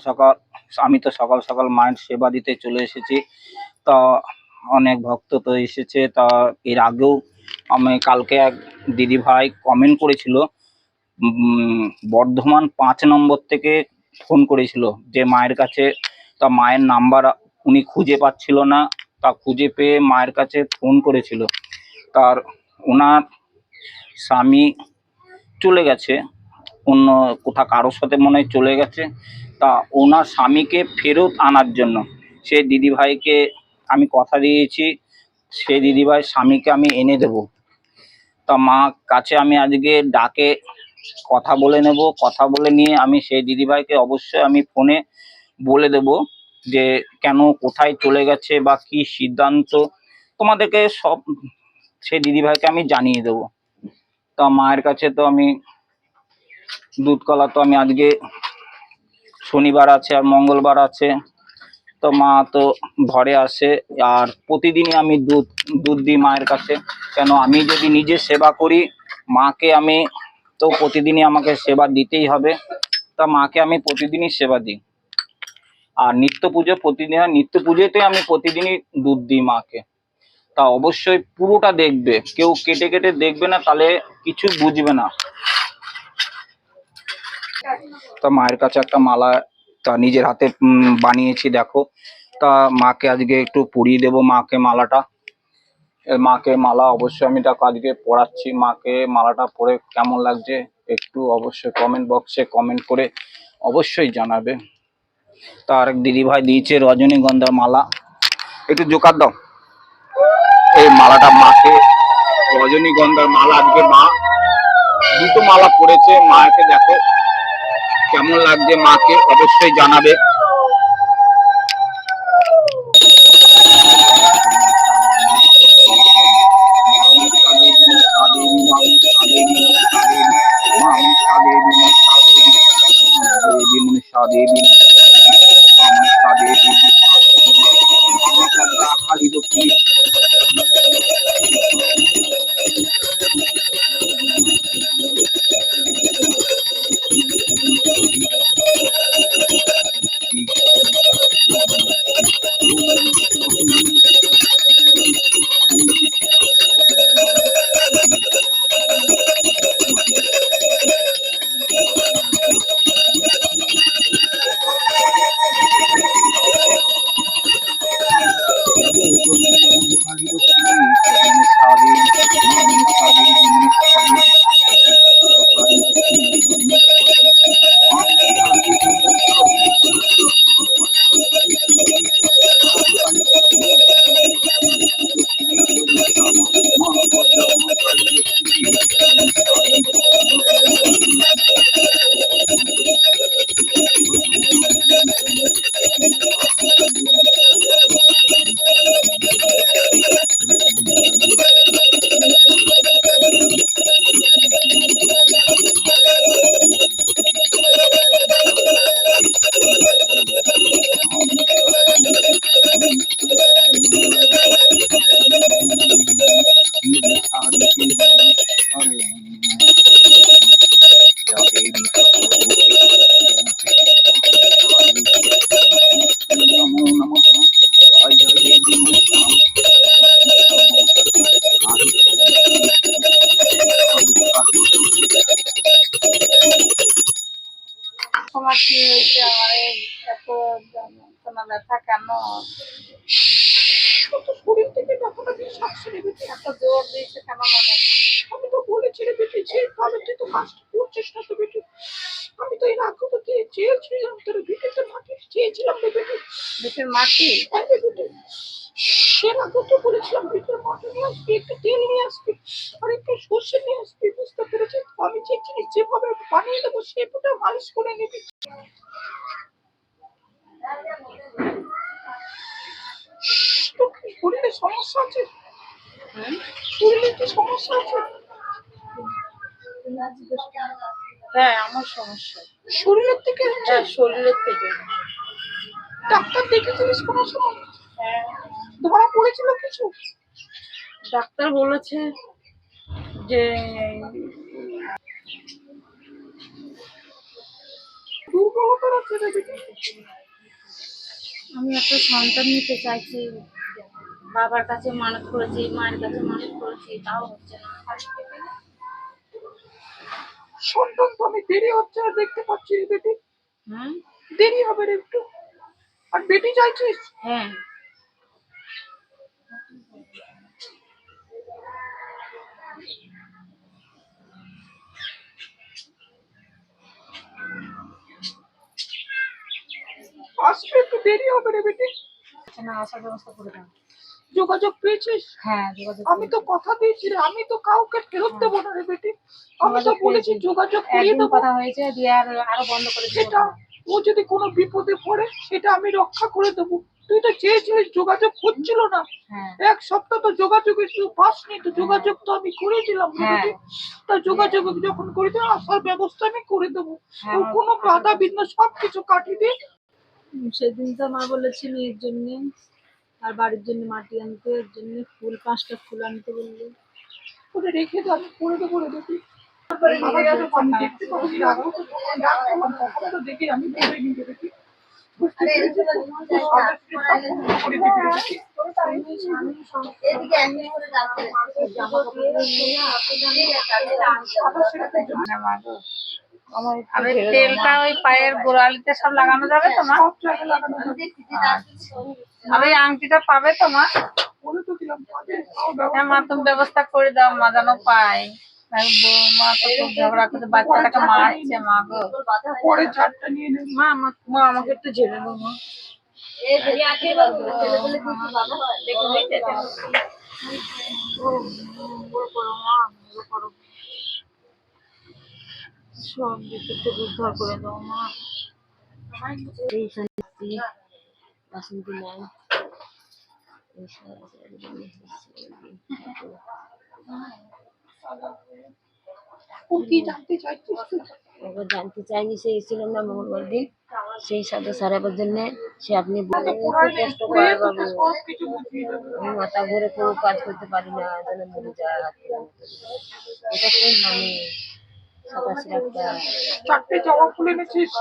সকাল আমি তো সকাল সকাল মায়ের সেবা দিতে চলে এসেছি। তা অনেক ভক্ত তো এসেছে। তা এর আগেও আমি কালকে এক দিদিভাই কমেন্ট করেছিল, বর্ধমান 5 নম্বর থেকে ফোন করেছিল যে মায়ের কাছে। তা মায়ের নাম্বার উনি খুঁজে পাচ্ছিল না, তা খুঁজে পেয়ে মায়ের কাছে ফোন করেছিল। তার ওনার স্বামী চলে গেছে অন্য কোথাও, কারোর সাথে মনে হয় চলে গেছে। তা ওনার স্বামীকে ফেরত আনার জন্য সে দিদিভাইকে আমি কথা দিয়েছি, সে দিদিভাই স্বামীকে আমি এনে দেব। তা মা কাছে আমি আজকে ডাকে কথা বলে নেব, কথা বলে নিয়ে আমি সেই দিদিভাইকে অবশ্যই আমি ফোনে বলে দেব যে কেন কোথায় চলে গেছে বা কি সিদ্ধান্ত, তোমাদেরকে সব সেই দিদিভাইকে আমি জানিয়ে দেব। তা মায়ের কাছে তো আমি দুধ কলা তো আমি আজকে শনিবার আছে আর মঙ্গলবার আছে, তো মা তো ঘরে আসে। আর প্রতিদিনই আমি দুধ দুধ দিই মায়ের কাছে, কেন আমি যদি নিজে সেবা করি মাকে আমি তো প্রতিদিনই আমাকে সেবা দিতেই হবে। তা মাকে আমি প্রতিদিনই সেবা দিই। আর নিত্য পুজো প্রতিদিন হয়, নিত্য পুজোতে আমি প্রতিদিনই দুধ দিই মাকে। তা অবশ্যই পুরোটা দেখবে, কেউ কেটে কেটে দেখবে না, তাহলে কিছু বুঝবে না। তা মায়ের কাছে একটা মালা তা নিজের হাতে বানিয়েছি, দেখো। তা মাকে আজকে একটু পরিয়ে দেবো মাকে মালাটা। মাকে মালা অবশ্যই আমি দেখো আজকে পরাচ্ছি মাকে। মালাটা পরে কেমন লাগছে একটু অবশ্যই কমেন্ট বক্সে কমেন্ট করে অবশ্যই জানাবে। তা আরেক দিদি ভাই দিয়েছে রজনীগন্ধার মালা, একটু জোকার দাও। এই মালাটা মাকে, রজনীগন্ধার মালা আজকে মা দুটো মালা পরেছে। মাকে দেখো কেমন লাগছে মাকে অবশ্যই জানাবে। তোমার কি হয়েছে? আমার এত যন্ত্রণা ব্যথা কেন? শরীর থেকে ব্যথাটা দিয়ে শাশুড়ি বেশি এত জোর দিয়েছে কেন? আমি তো বলেছি রে বেটি, যে কালে তুই তো কাজটা করছিস না তো বেটি। আমি তো এর আগে তো চেয়েছিলাম তোর ভিটেতে মাটি চেয়েছিলাম রে বেটি। ভিটের মাটি? হ্যাঁ রে বেটি, এর আগে তো বলেছিলাম ভিটের মাটি নিয়ে আসবি, একটু তেল নিয়ে আসবি আর একটু সর্ষে নিয়ে আসবি, বুঝতে পেরেছিস? আমি যে জিনিস যেভাবে বানিয়ে দেবো সেটা মালিশ করে নিবি। তোর কি শরীরে সমস্যা আছে? শরীরে কি সমস্যা আছে? হ্যাঁ, আমার সমস্যা শরীরের থেকে। হ্যাঁ, শরীরের থেকে। ডাক্তার দেখেছিলিস কোনো সময়? হ্যাঁ। ধরা পড়েছিল কিছু? ডাক্তার বলেছে যে দুর্বলতার আছে রে বেটি। আমি একটা সন্তান নিতে চাইছি, বাবার কাছে মানত করেছি, মায়ের কাছে মানত করেছি, তাও হচ্ছে না। সন্তান তো আমি দেরি হচ্ছে না দেখতে পাচ্ছি রে বেটি, হুম। দেরি হবে রে একটু। আর বেটি চাইছিস? হ্যাঁ। আসবে, একটু দেরি হবে রে বেটি। না, আসার ব্যবস্থা করে দাও। যোগাযোগ পেয়েছিস? হ্যাঁ, যোগাযোগ আমি তো কথা দিয়েছি রে, আমি তো কাউকে ফেরত দেবো না রে বেটি। আমি তো বলেছি যোগাযোগ করিয়ে একদিন দেবো। কথা হয়েছে, দিয়ে আরো বন্ধ করে দিবো। সেটা ও যদি কোনো বিপদে পড়ে সেটা আমি রক্ষা করে দেবো। তুই তো চেয়েছিলিস, যোগাযোগ হচ্ছিল না, হ্যাঁ। এক সপ্তাহ তো যোগাযোগের তুই পাসনি, তো যোগাযোগ তো আমি করে দিলাম রে হ্যাঁ। বেটি। তা যোগাযোগ যখন করে দিলাম, আসার ব্যবস্থা আমি করে দেবো। হ্যাঁ, ও কোনো বাধা বিঘ্ন সবকিছু কাটিয়ে দিয়ে। সেদিন তো মা বলেছি মেয়ের জন্য আর বাড়ির জন্য মাটি আনতে, এর জন্য ফুল 5টা ফুল আনতে বললো। ওটা রেখে তো আমি করে দেবো রে বেটি। আমি দেখতে পাবো কি রাখবো তো, ডাক আমার কখনো তো দেখি আমি করে নিয়ে বেটি। বুঝতে পেরেছিস তো? করে দিবি রে বেটি। আরে তেলটা ওই পায়ের গোড়ালিতে সব লাগানো যাবে তো মা? সব জায়গায় লাগানো যাবে। আর ওই আংটিটা পাবে তো মা? বলে তো দিলাম, কাজে তাও হ্যাঁ ব্যবস্থা মা, তুমি ব্যবস্থা করে দাও, মা যেন পায়। মা তো খুব ঝগড়া করছে, বাচ্চাটাকে মারছে মা গো। পরে চারটা নিয়ে নেব। মা মা আমাকে একটু ঝেড়ে দাও মা। সব দিক থেকে উদ্ধার করে দাও মা। বাসন্তী নাই ও কি জানতে চাইছিস তুই? ওকে জানতে চাইনি, সে এসেছিলাম না মঙ্গলবার দিন, সেই সাথে সারাবার জন্য সে আপনি তো খুব পড়াই নেই, কষ্ট পড়ে করে তোকে বাবু, সব কিছু বুঝিয়ে দেবে। আমি মাথা ঘুরে কোনো কাজ করতে পারি না, যেন মরে যায় হাত থেকে। এটা কোন মানে 87 একটা চারটে জামা খুলে এনেছিস?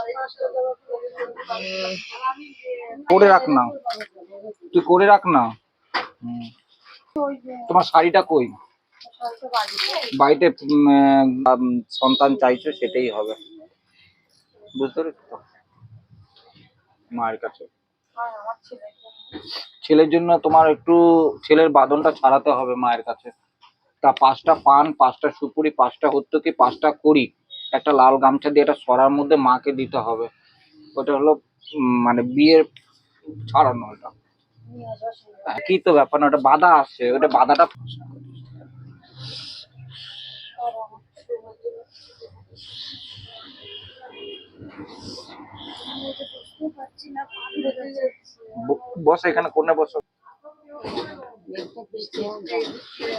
করে রাখ না, তুই করে রাখ না। তোমার শাড়িটা কই? বাড়িতে সন্তান চাইছো, সেটাই হবে, বুঝতে পেরেছো তো? মায়ের কাছে ছেলের জন্য তোমার একটু ছেলের বাঁধনটা ছাড়াতে হবে মায়ের কাছে। তা 5টা পান, 5টা সুপুরি, 5টা হত্যকি, 5টা কড়ি, একটা লাল গামছা দিয়ে একটা সরার মধ্যে মাকে দিতে হবে। ওটা হলো মানে বিয়ের ছাড়ানো। ওটা কি তো ব্যাপার না, ওটা বাধা আসছে, ওটা বাধাটা বসো এখানে, কোণে বসো।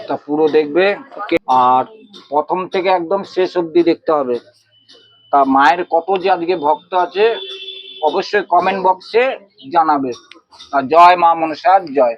তা পুরো দেখবে, আর প্রথম থেকে একদম শেষ অবধি দেখতে হবে। তা মায়ের কত যে আজকে ভক্ত আছে অবশ্যই কমেন্ট বক্সে জানাবে। আর জয় মা মনসা জয়।